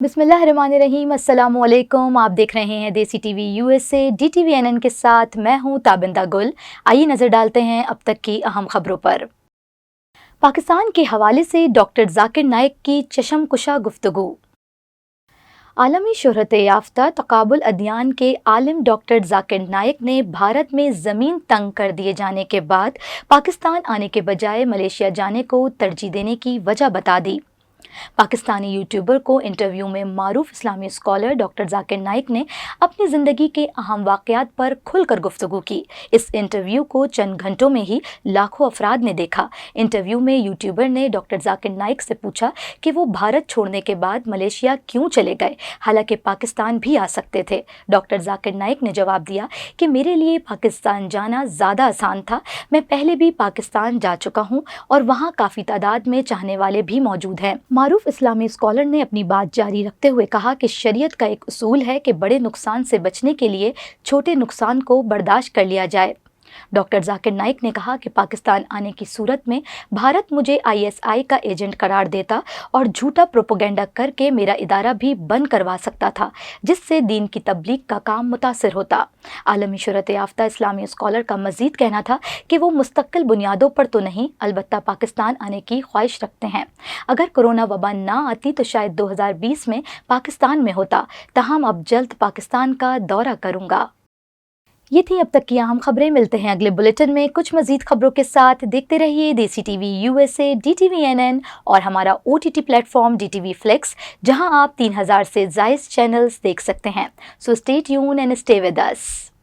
बिस्मिल्लाहिर्रहमानिर्रहीम। अस्सलामुअलैकुम। आप देख रहे हैं देसी टीवी यूएसए DTVNN के साथ मैं हूं ताबिंदा गुल। आइए नज़र डालते हैं अब तक की अहम खबरों पर। पाकिस्तान के हवाले से डॉक्टर जाकिर नाइक की चशमकुशा गुफ्तगू। आलमी शोहरत याफ्ता तकाबुल अदयान के आलिम डॉक्टर जाकिर नाइक ने भारत में ज़मीन तंग कर दिए जाने के बाद पाकिस्तान आने के बजाय मलेशिया जाने को तरजीह देने की वजह बता दी। पाकिस्तानी यूट्यूबर को इंटरव्यू में मारूफ इस्लामी स्कॉलर डॉक्टर जाकिर नाइक ने अपनी ज़िंदगी के अहम वाक़यात पर खुलकर गुफ्तगू की। इस इंटरव्यू को चंद घंटों में ही लाखों अफराद ने देखा। इंटरव्यू में यूट्यूबर ने डॉक्टर जाकिर नाइक से पूछा कि वो भारत छोड़ने के बाद मलेशिया क्यों चले गए, हालांकि पाकिस्तान भी आ सकते थे। डॉक्टर जाकिर नाइक ने जवाब दिया कि मेरे लिए पाकिस्तान जाना ज़्यादा आसान था। मैं पहले भी पाकिस्तान जा चुका हूँ और वहाँ काफ़ी तादाद में चाहने वाले भी मौजूद हैं। मारूफ इस्लामी स्कॉलर ने अपनी बात जारी रखते हुए कहा कि शरीयत का एक उसूल है कि बड़े नुकसान से बचने के लिए छोटे नुकसान को बर्दाश्त कर लिया जाए। डॉक्टर जाकिर नाइक ने कहा कि पाकिस्तान आने की सूरत में भारत मुझे ISI का एजेंट करार देता और झूठा प्रोपेगेंडा करके मेरा इदारा भी बंद करवा सकता था, जिससे दीन की तबलीग का काम मुतासिर होता। आलमी शोहरत याफ्ता इस्लामी स्कॉलर का मजीद कहना था कि वो मुस्तकिल बुनियादों पर तो नहीं, अलबत्ता पाकिस्तान आने की ख्वाहिश रखते हैं। अगर कोरोना वबा ना आती तो शायद 2020 में पाकिस्तान में होता, ताहम अब जल्द पाकिस्तान का दौरा करूँगा। ये थी अब तक की अहम खबरें। मिलते हैं अगले बुलेटिन में कुछ मजीद खबरों के साथ। देखते रहिए देसी टीवी यूएसए DTVNN और हमारा OTT प्लेटफॉर्म DTV Flex, जहां आप 3000 से ज़ायद चैनल्स देख सकते हैं। So stay tune and stay with us.